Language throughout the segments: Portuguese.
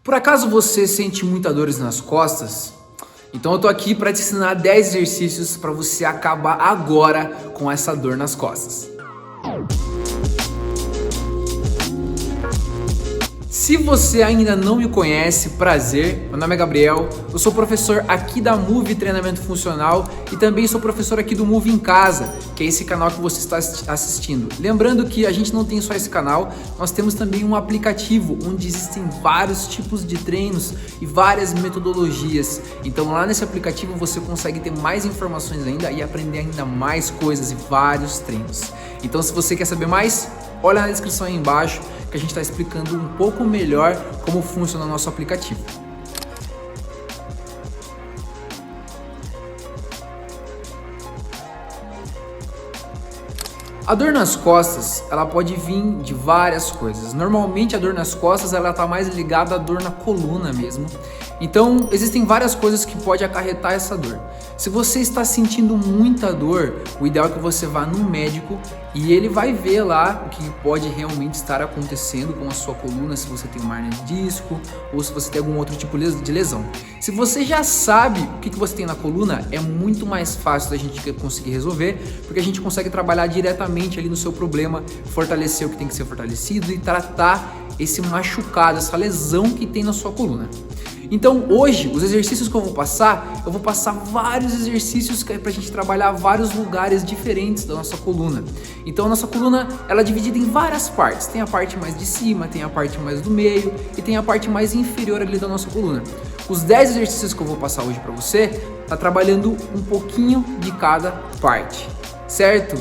Por acaso você sente muita dores nas costas? Então eu tô aqui para te ensinar 10 exercícios para você acabar agora com essa dor nas costas. Se você ainda não me conhece, prazer, meu nome é Gabriel, eu sou professor aqui da Move Treinamento Funcional e também sou professor aqui do Move em Casa, que é esse canal que você está assistindo. Lembrando que a gente não tem só esse canal, nós temos também um aplicativo onde existem vários tipos de treinos e várias metodologias. Então lá nesse aplicativo você consegue ter mais informações ainda e aprender ainda mais coisas e vários treinos. Então se você quer saber mais, olha na descrição aí embaixo que a gente está explicando um pouco melhor como funciona o nosso aplicativo. A dor nas costas, ela pode vir de várias coisas. Normalmente a dor nas costas, ela tá mais ligada à dor na coluna mesmo. Então, existem várias coisas que podem acarretar essa dor. Se você está sentindo muita dor, o ideal é que você vá no médico e ele vai ver lá o que pode realmente estar acontecendo com a sua coluna, se você tem uma hernia de disco ou se você tem algum outro tipo de lesão. Se você já sabe o que você tem na coluna, é muito mais fácil da gente conseguir resolver, porque a gente consegue trabalhar diretamente ali no seu problema, fortalecer o que tem que ser fortalecido e tratar esse machucado, essa lesão que tem na sua coluna. Então hoje, os exercícios que eu vou passar vários exercícios que é pra gente trabalhar vários lugares diferentes da nossa coluna. Então a nossa coluna, ela é dividida em várias partes. Tem a parte mais de cima, tem a parte mais do meio e tem a parte mais inferior ali da nossa coluna. Os 10 exercícios que eu vou passar hoje pra você, tá trabalhando um pouquinho de cada parte, certo?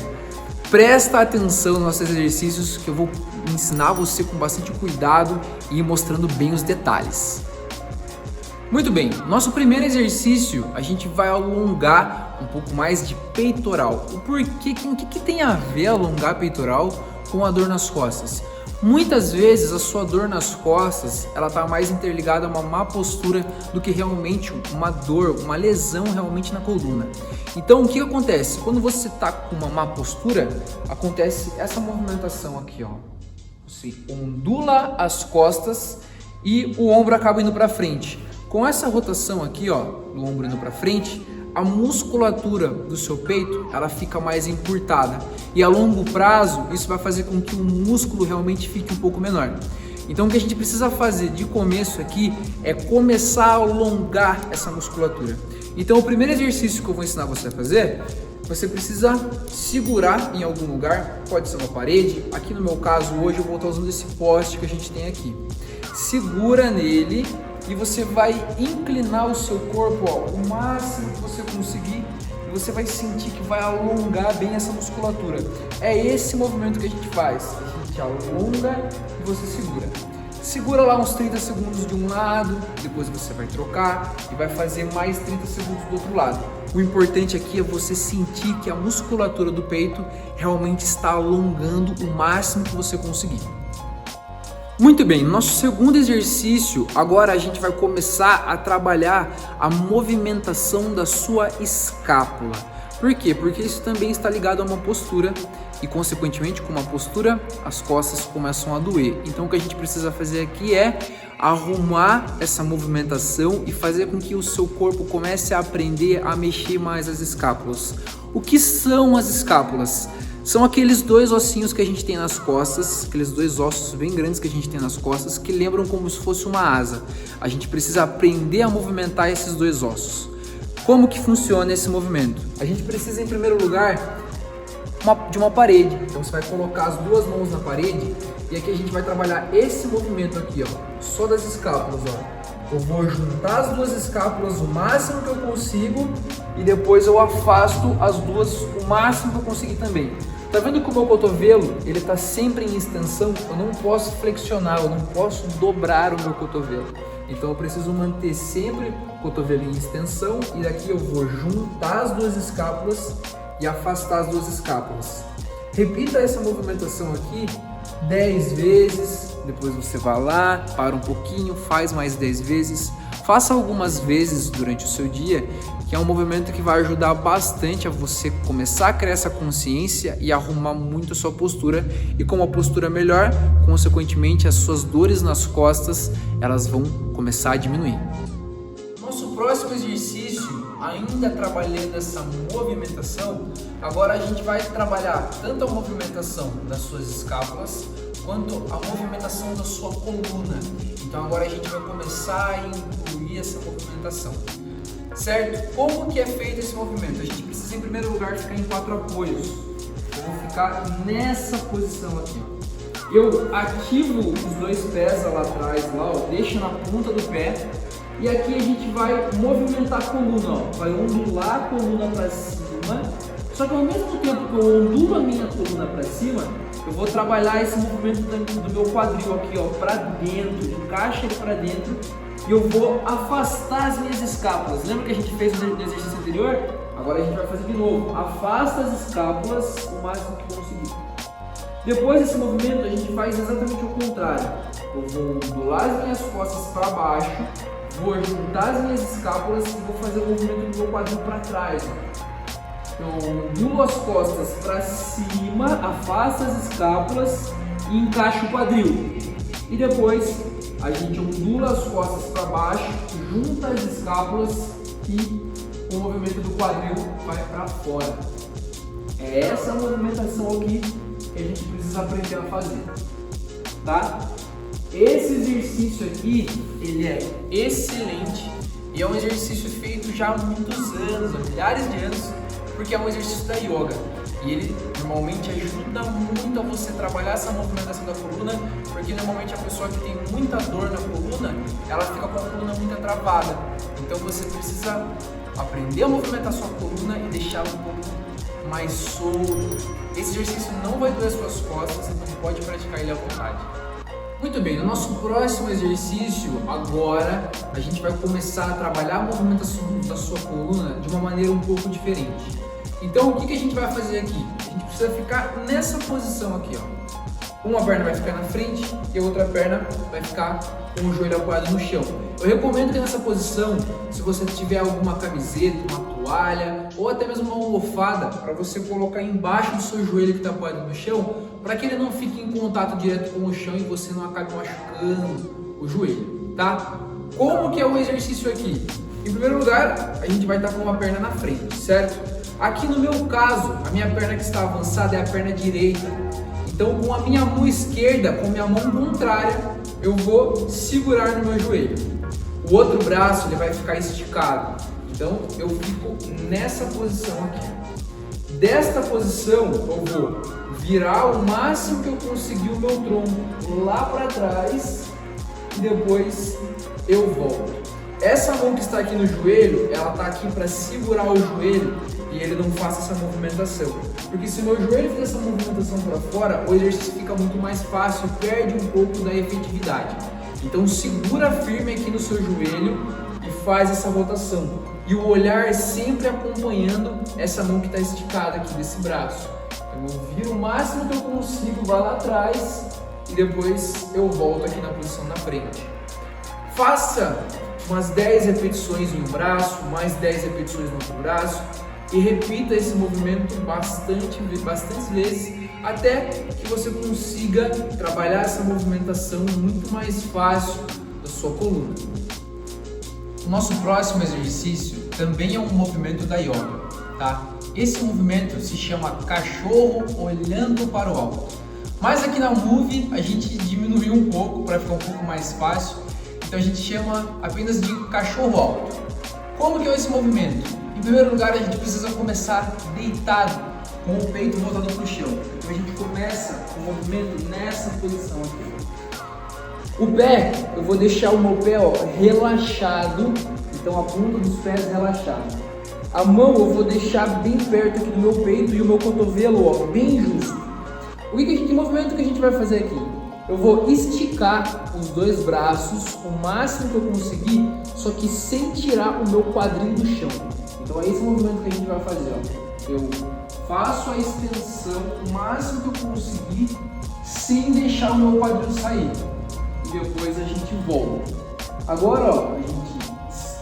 Presta atenção nos nossos exercícios que eu vou ensinar você com bastante cuidado e ir mostrando bem os detalhes. Muito bem, nosso primeiro exercício, a gente vai alongar um pouco mais de peitoral. O porquê, o que tem a ver alongar peitoral com a dor nas costas? Muitas vezes a sua dor nas costas, ela tá mais interligada a uma má postura do que realmente uma dor, uma lesão realmente na coluna. Então o que acontece? Quando você tá com uma má postura, acontece essa movimentação aqui, ó. Você ondula as costas e o ombro acaba indo para frente. Com essa rotação aqui, ó, do ombro indo para frente, a musculatura do seu peito, ela fica mais encurtada. E a longo prazo, isso vai fazer com que o músculo realmente fique um pouco menor. Então o que a gente precisa fazer de começo aqui é começar a alongar essa musculatura. Então o primeiro exercício que eu vou ensinar você a fazer, você precisa segurar em algum lugar, pode ser uma parede. Aqui no meu caso hoje eu vou estar usando esse poste que a gente tem aqui. Segura nele e você vai inclinar o seu corpo, ó, o máximo que você conseguir, e você vai sentir que vai alongar bem essa musculatura. É esse movimento que a gente faz. A gente alonga e você segura. Segura lá uns 30 segundos de um lado, depois você vai trocar e vai fazer mais 30 segundos do outro lado. O importante aqui é você sentir que a musculatura do peito realmente está alongando o máximo que você conseguir. Muito bem, no nosso segundo exercício, agora a gente vai começar a trabalhar a movimentação da sua escápula. Por quê? Porque isso também está ligado a uma postura e, consequentemente, com uma postura, as costas começam a doer. Então o que a gente precisa fazer aqui é arrumar essa movimentação e fazer com que o seu corpo comece a aprender a mexer mais as escápulas. O que são as escápulas? São aqueles dois ossinhos que a gente tem nas costas, aqueles dois ossos bem grandes que a gente tem nas costas, que lembram como se fosse uma asa. A gente precisa aprender a movimentar esses dois ossos. Como que funciona esse movimento? A gente precisa, em primeiro lugar, de uma parede. Então você vai colocar as duas mãos na parede e aqui a gente vai trabalhar esse movimento aqui, ó, só das escápulas, ó. Eu vou juntar as duas escápulas o máximo que eu consigo e depois eu afasto as duas o máximo que eu conseguir também. Tá vendo que o meu cotovelo, ele tá sempre em extensão? Eu não posso flexionar, eu não posso dobrar o meu cotovelo. Então eu preciso manter sempre o cotovelo em extensão e daqui eu vou juntar as duas escápulas e afastar as duas escápulas. Repita essa movimentação aqui 10 vezes, depois você vai lá, para um pouquinho, faz mais 10 vezes, Faça algumas vezes durante o seu dia, que é um movimento que vai ajudar bastante a você começar a criar essa consciência e arrumar muito a sua postura. E com uma postura melhor, consequentemente, as suas dores nas costas, elas vão começar a diminuir. Nosso próximo exercício, ainda trabalhando essa movimentação, agora a gente vai trabalhar tanto a movimentação das suas escápulas, quanto a movimentação da sua coluna. Então agora a gente vai começar a incluir essa movimentação, certo? Como que é feito esse movimento? A gente precisa em primeiro lugar ficar em 4 apoios. Eu vou ficar nessa posição aqui, ó. Eu ativo os 2 pés lá atrás, deixo na ponta do pé, e aqui a gente vai movimentar a coluna, ó. Vai ondular a coluna para cima, só que ao mesmo tempo que eu ondulo a minha coluna para cima, eu vou trabalhar esse movimento do meu quadril aqui, ó, para dentro, encaixa ele para dentro, e eu vou afastar as minhas escápulas. Lembra que a gente fez no exercício anterior? Agora a gente vai fazer de novo. Afasta as escápulas o máximo que conseguir. Depois desse movimento a gente faz exatamente o contrário. Eu vou ondular as minhas costas para baixo, vou juntar as minhas escápulas e vou fazer o movimento do meu quadril para trás, ó. Eu ondulo as costas para cima, afasto as escápulas e encaixo o quadril. E depois a gente ondula as costas para baixo, junta as escápulas e o movimento do quadril vai para fora. É essa movimentação aqui que a gente precisa aprender a fazer, tá? Esse exercício aqui, ele é excelente e é um exercício feito já há muitos anos, há milhares de anos, porque é um exercício da yoga e ele normalmente ajuda muito a você trabalhar essa movimentação da coluna, porque normalmente a pessoa que tem muita dor na coluna, ela fica com a coluna muito travada. Então você precisa aprender a movimentar sua coluna e deixá-la um pouco mais solta. Esse exercício não vai doer as suas costas, então pode praticar ele à vontade. Muito bem, no nosso próximo exercício, agora a gente vai começar a trabalhar a movimentação da sua coluna de uma maneira um pouco diferente. Então, o que a gente vai fazer aqui? A gente precisa ficar nessa posição aqui, ó. Uma perna vai ficar na frente e a outra perna vai ficar com o joelho apoiado no chão. Eu recomendo que nessa posição, se você tiver alguma camiseta, uma toalha ou até mesmo uma almofada, para você colocar embaixo do seu joelho que está apoiado no chão, para que ele não fique em contato direto com o chão e você não acabe machucando o joelho, tá? Como que é o exercício aqui? Em primeiro lugar, a gente vai estar com uma perna na frente, certo? Aqui no meu caso, a minha perna que está avançada é a perna direita. Então, com a minha mão esquerda, com a minha mão contrária, eu vou segurar no meu joelho. O outro braço ele vai ficar esticado. Então, eu fico nessa posição aqui. Desta posição, eu vou virar o máximo que eu conseguir o meu tronco lá para trás e depois eu volto. Essa mão que está aqui no joelho, ela está aqui para segurar o joelho e ele não faça essa movimentação. Porque se o meu joelho fizer essa movimentação para fora, o exercício fica muito mais fácil e perde um pouco da efetividade. Então segura firme aqui no seu joelho e faz essa rotação. E o olhar sempre acompanhando essa mão que está esticada aqui desse braço. Eu viro o máximo que eu consigo, vá lá atrás e depois eu volto aqui na posição da frente. Faça umas 10 repetições em um braço, mais 10 repetições no outro braço e repita esse movimento bastantes vezes até que você consiga trabalhar essa movimentação muito mais fácil da sua coluna. O nosso próximo exercício também é um movimento da yoga, tá? Esse movimento se chama cachorro olhando para o alto. Mas aqui na Move a gente diminuiu um pouco para ficar um pouco mais fácil. Então a gente chama apenas de cachorro alto. Como que é esse movimento? Em primeiro lugar, a gente precisa começar deitado, com o peito voltado para o chão. Então a gente começa o movimento nessa posição aqui. O pé, eu vou deixar o meu pé relaxado, então a ponta dos pés relaxada. A mão eu vou deixar bem perto aqui do meu peito e o meu cotovelo bem justo. Que movimento que a gente vai fazer aqui? Eu vou esticar os 2 braços o máximo que eu conseguir, só que sem tirar o meu quadril do chão. Então é esse movimento que a gente vai fazer. Eu faço a extensão o máximo que eu conseguir, sem deixar o meu quadril sair. E depois a gente volta. Agora a gente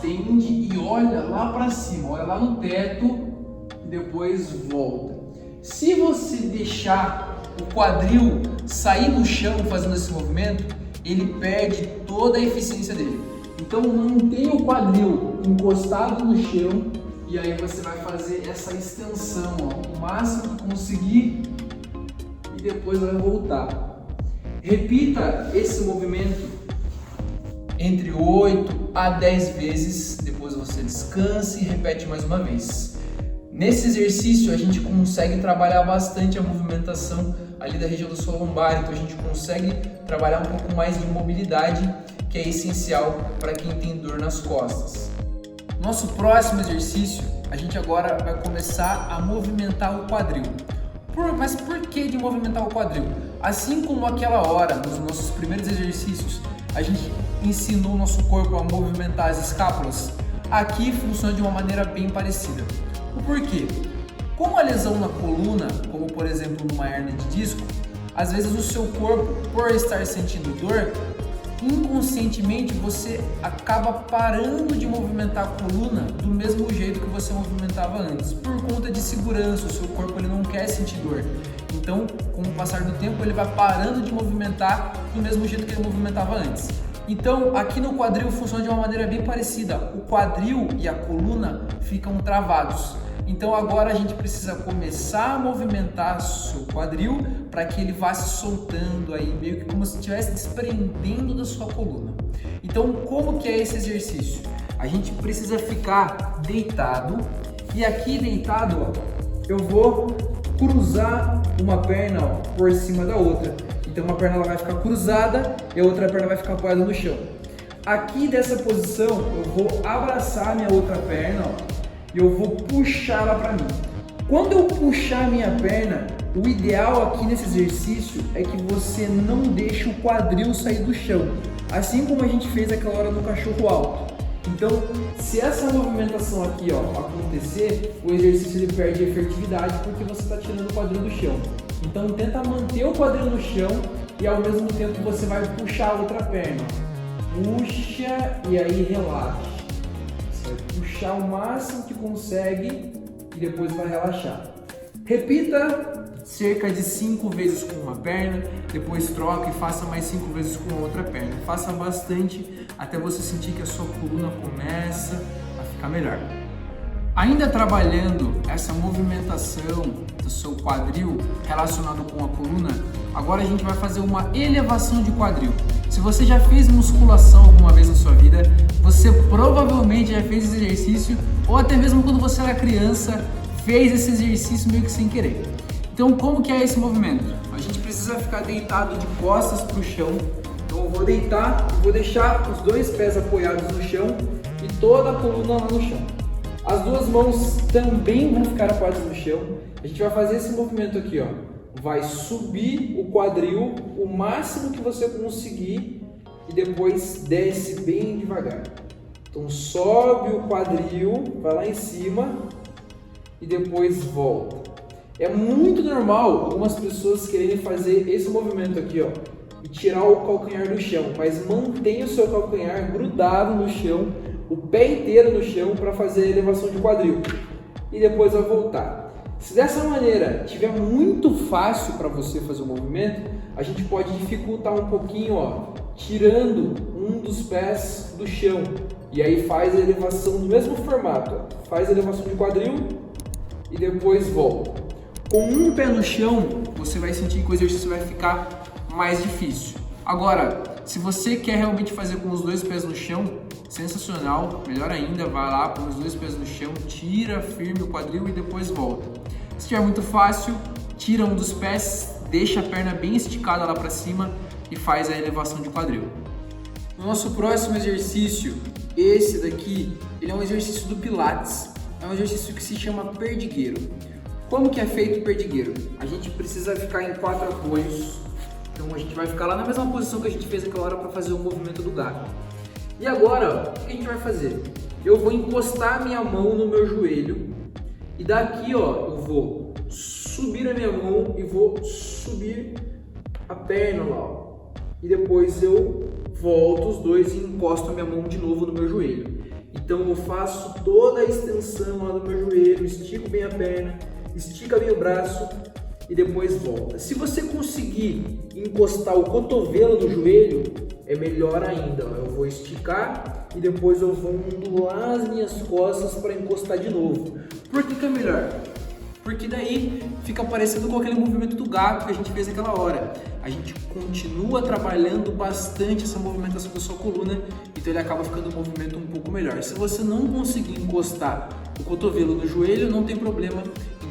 estende e olha lá para cima, olha lá no teto e depois volta. Se você deixar o quadril sair do chão fazendo esse movimento, ele perde toda a eficiência dele. Então mantenha o quadril encostado no chão e aí você vai fazer essa extensão, ó, o máximo que conseguir e depois vai voltar. Repita esse movimento entre 8 a 10 vezes, depois você descansa e repete mais uma vez. Nesse exercício a gente consegue trabalhar bastante a movimentação ali da região do solo lombar, então a gente consegue trabalhar um pouco mais de mobilidade, que é essencial para quem tem dor nas costas. Nosso próximo exercício, a gente agora vai começar a movimentar o quadril. Mas por que de movimentar o quadril? Assim como aquela hora, nos nossos primeiros exercícios, a gente ensinou o nosso corpo a movimentar as escápulas, aqui funciona de uma maneira bem parecida. O porquê? Com a lesão na coluna, como por exemplo numa hérnia de disco, às vezes o seu corpo, por estar sentindo dor, inconscientemente você acaba parando de movimentar a coluna do mesmo jeito que você movimentava antes, por conta de segurança. O seu corpo ele não quer sentir dor, então com o passar do tempo ele vai parando de movimentar do mesmo jeito que ele movimentava antes. Então aqui no quadril funciona de uma maneira bem parecida, o quadril e a coluna ficam travados. Então agora a gente precisa começar a movimentar o seu quadril para que ele vá se soltando aí, meio que como se estivesse desprendendo da sua coluna. Então como que é esse exercício? A gente precisa ficar deitado e aqui deitado, ó, eu vou cruzar uma perna, ó, por cima da outra. Então uma perna ela vai ficar cruzada e a outra perna vai ficar apoiada no chão. Aqui dessa posição eu vou abraçar minha outra perna, ó, e eu vou puxar ela para mim. Quando eu puxar a minha perna, o ideal aqui nesse exercício é que você não deixe o quadril sair do chão, assim como a gente fez aquela hora no cachorro alto. Então, se essa movimentação aqui, ó, acontecer, o exercício ele perde efetividade porque você está tirando o quadril do chão. Então, tenta manter o quadril no chão e ao mesmo tempo você vai puxar a outra perna. Puxa e aí relaxa. Vai puxar o máximo que consegue e depois vai relaxar. Repita cerca de 5 vezes com uma perna, depois troca e faça mais 5 vezes com a outra perna. Faça bastante até você sentir que a sua coluna começa a ficar melhor. Ainda trabalhando essa movimentação do seu quadril relacionado com a coluna, agora a gente vai fazer uma elevação de quadril. Se você já fez musculação alguma vez na sua vida, você provavelmente já fez esse exercício, ou até mesmo quando você era criança, fez esse exercício meio que sem querer. Então como que é esse movimento? A gente precisa ficar deitado de costas para o chão. Então eu vou deitar e vou deixar os dois pés apoiados no chão e toda a coluna lá no chão. As duas mãos também vão ficar apoiadas no chão. A gente vai fazer esse movimento aqui, ó. Vai subir o quadril o máximo que você conseguir e depois desce bem devagar. Então sobe o quadril, vai lá em cima e depois volta. É muito normal algumas pessoas quererem fazer esse movimento aqui, ó, e tirar o calcanhar do chão, mas mantenha o seu calcanhar grudado no chão, o pé inteiro no chão para fazer a elevação de quadril e depois vai voltar. Se dessa maneira tiver muito fácil para você fazer o movimento, a gente pode dificultar um pouquinho, ó, tirando um dos pés do chão e aí faz a elevação do mesmo formato, ó, faz a elevação de quadril e depois volta. Com um pé no chão, você vai sentir que o exercício vai ficar mais difícil. Agora, se você quer realmente fazer com os dois pés no chão, sensacional, melhor ainda, vai lá com os dois pés no chão, tira firme o quadril e depois volta. Se estiver muito fácil, tira um dos pés, deixa a perna bem esticada lá para cima e faz a elevação de quadril. No nosso próximo exercício, esse daqui, ele é um exercício do Pilates, é um exercício que se chama perdigueiro. Como que é feito o perdigueiro? A gente precisa ficar em 4 apoios. Então a gente vai ficar lá na mesma posição que a gente fez aquela hora para fazer o movimento do gato. E agora, ó, o que a gente vai fazer? Eu vou encostar a minha mão no meu joelho e daqui, ó, eu vou subir a minha mão e vou subir a perna lá, ó. E depois eu volto os dois e encosto a minha mão de novo no meu joelho. Então eu faço toda a extensão lá do meu joelho, estico bem a perna, estica bem o braço e depois volta. Se você conseguir encostar o cotovelo do joelho, é melhor ainda. Eu vou esticar e depois eu vou ondular as minhas costas para encostar de novo. Por que é melhor? Porque daí fica parecendo com aquele movimento do gato que a gente fez naquela hora. A gente continua trabalhando bastante essa movimentação da sua coluna, então ele acaba ficando um movimento um pouco melhor. Se você não conseguir encostar o cotovelo no joelho, não tem problema,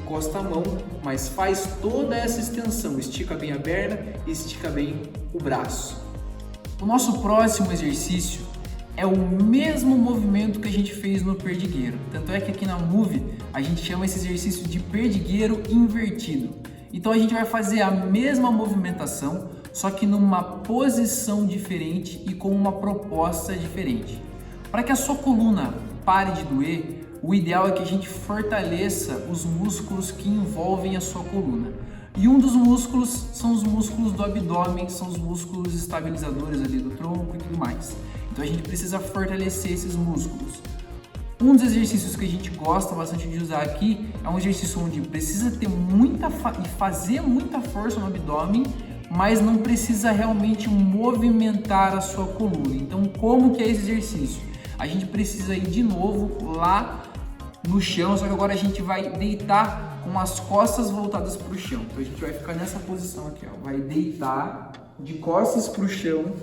encosta a mão, mas faz toda essa extensão, estica bem a perna e estica bem o braço. O nosso próximo exercício é o mesmo movimento que a gente fez no perdigueiro. Tanto é que aqui na Move a gente chama esse exercício de perdigueiro invertido. Então a gente vai fazer a mesma movimentação, só que numa posição diferente e com uma proposta diferente. Para que a sua coluna pare de doer, o ideal é que a gente fortaleça os músculos que envolvem a sua coluna. E um dos músculos são os músculos do abdômen, que são os músculos estabilizadores ali do tronco e tudo mais. Então a gente precisa fortalecer esses músculos. Um dos exercícios que a gente gosta bastante de usar aqui é um exercício onde precisa ter e fazer muita força no abdômen, mas não precisa realmente movimentar a sua coluna. Então como que é esse exercício? A gente precisa ir de novo lá no chão, só que agora a gente vai deitar com as costas voltadas para o chão. Então a gente vai ficar nessa posição aqui, ó. Vai deitar de costas para o chão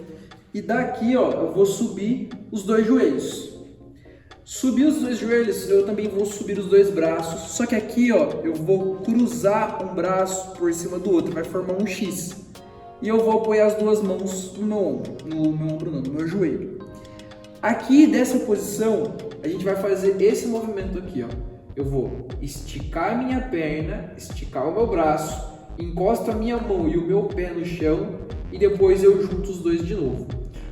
e daqui, ó, eu vou subir os dois joelhos. Subir os dois joelhos, eu também vou subir os dois braços, só que aqui, ó, eu vou cruzar um braço por cima do outro, vai formar um X. E eu vou apoiar as duas mãos no meu ombro, no meu joelho. Aqui, dessa posição, a gente vai fazer esse movimento aqui, ó. Eu vou esticar a minha perna, esticar o meu braço, encosto a minha mão e o meu pé no chão e depois eu junto os dois de novo.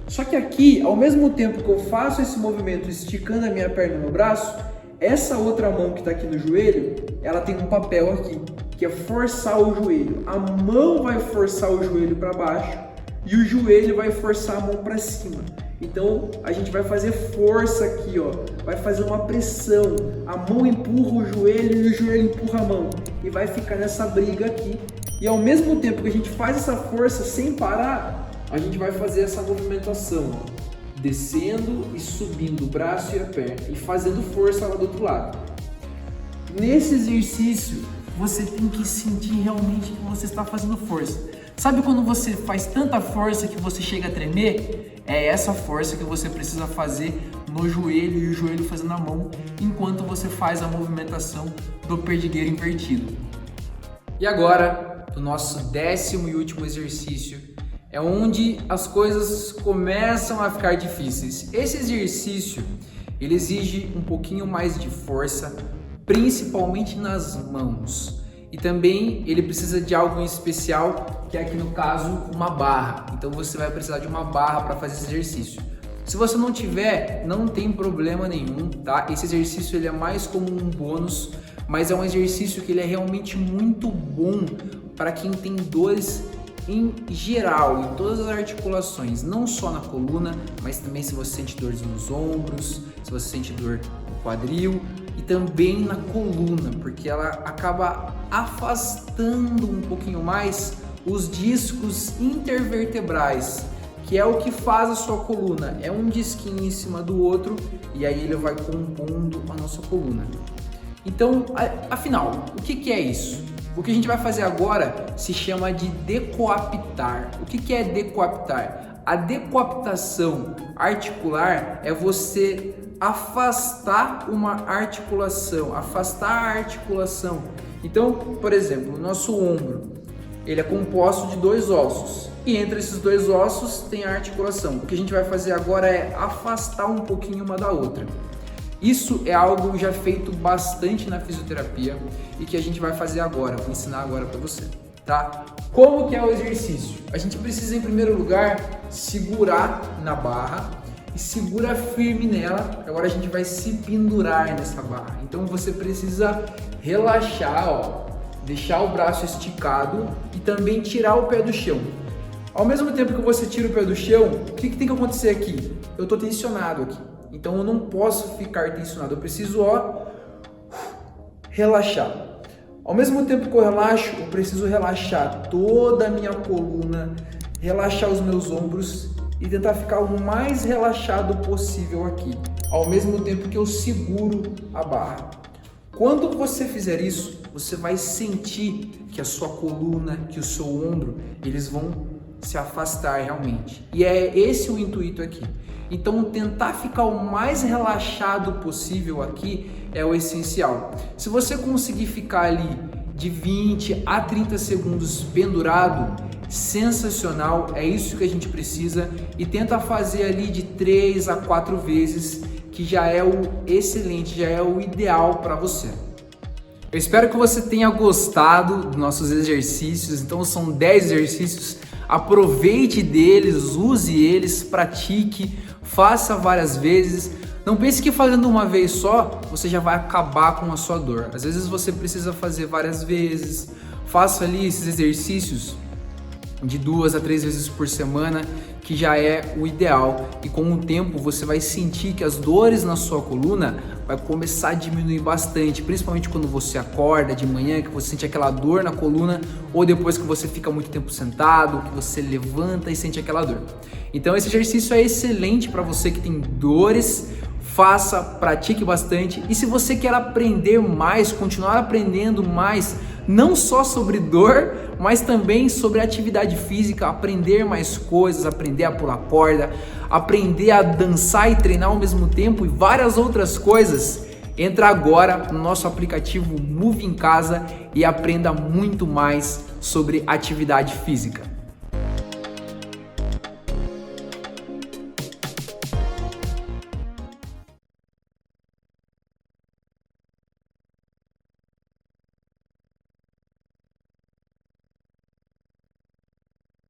Só que aqui, ao mesmo tempo que eu faço esse movimento esticando a minha perna e o meu braço, essa outra mão que está aqui no joelho, ela tem um papel aqui, que é forçar o joelho. A mão vai forçar o joelho para baixo e o joelho vai forçar a mão para cima. Então a gente vai fazer força aqui, ó, vai fazer uma pressão, a mão empurra o joelho e o joelho empurra a mão e vai ficar nessa briga aqui. E ao mesmo tempo que a gente faz essa força sem parar, a gente vai fazer essa movimentação, ó, descendo e subindo o braço e a perna e fazendo força lá do outro lado. Nesse exercício você tem que sentir realmente que você está fazendo força. Sabe quando você faz tanta força que você chega a tremer? É essa força que você precisa fazer no joelho e o joelho fazendo a mão enquanto você faz a movimentação do perdigueiro invertido. E agora, o nosso 10º e último exercício é onde as coisas começam a ficar difíceis. Esse exercício, ele exige um pouquinho mais de força, principalmente nas mãos. E também ele precisa de algo em especial, que é aqui no caso uma barra. Então você vai precisar de uma barra para fazer esse exercício. Se você não tiver, não tem problema nenhum, tá? Esse exercício ele é mais como um bônus, mas é um exercício que ele é realmente muito bom para quem tem dores em geral, em todas as articulações, não só na coluna, mas também se você sente dores nos ombros, se você sente dor no quadril e também na coluna, porque ela acaba afastando um pouquinho mais os discos intervertebrais, que é o que faz a sua coluna. É um disquinho em cima do outro e aí ele vai compondo a nossa coluna. Então, afinal, o que é isso? O que a gente vai fazer agora se chama de decoaptar. O que é decoaptar? A decoaptação articular é você afastar uma articulação, afastar a articulação. Então, por exemplo, o nosso ombro, ele é composto de dois ossos e entre esses dois ossos tem a articulação. O que a gente vai fazer agora é afastar um pouquinho uma da outra. Isso é algo já feito bastante na fisioterapia e que a gente vai fazer agora, vou ensinar agora para você, tá? Como que é o exercício? A gente precisa, em primeiro lugar, segurar na barra e segura firme nela. Agora a gente vai se pendurar nessa barra. Então você precisa relaxar, ó, deixar o braço esticado e também tirar o pé do chão. Ao mesmo tempo que você tira o pé do chão, o que tem que acontecer aqui? Eu tô tensionado aqui. Então eu não posso ficar tensionado, eu preciso relaxar. Ao mesmo tempo que eu relaxo, eu preciso relaxar toda a minha coluna, relaxar os meus ombros e tentar ficar o mais relaxado possível aqui, ao mesmo tempo que eu seguro a barra. Quando você fizer isso, você vai sentir que a sua coluna, que o seu ombro, eles vão se afastar realmente. E é esse o intuito aqui. Então, tentar ficar o mais relaxado possível aqui é o essencial. Se você conseguir ficar ali de 20 a 30 segundos pendurado, sensacional, é isso que a gente precisa, e tenta fazer ali de 3 a 4 vezes, que já é o excelente, já é o ideal para você. Eu espero que você tenha gostado dos nossos exercícios. Então são 10 exercícios, aproveite deles, use eles, pratique, faça várias vezes. Não pense que fazendo uma vez só, você já vai acabar com a sua dor. Às vezes você precisa fazer várias vezes. Faça ali esses exercícios de 2 a 3 vezes por semana, que já é o ideal. E com o tempo você vai sentir que as dores na sua coluna vai começar a diminuir bastante, principalmente quando você acorda de manhã, que você sente aquela dor na coluna, ou depois que você fica muito tempo sentado, que você levanta e sente aquela dor. Então esse exercício é excelente para você que tem dores. Faça, pratique bastante, e se você quer aprender mais, continuar aprendendo mais, não só sobre dor, mas também sobre atividade física, aprender mais coisas, aprender a pular corda, aprender a dançar e treinar ao mesmo tempo e várias outras coisas, entra agora no nosso aplicativo Move em Casa e aprenda muito mais sobre atividade física.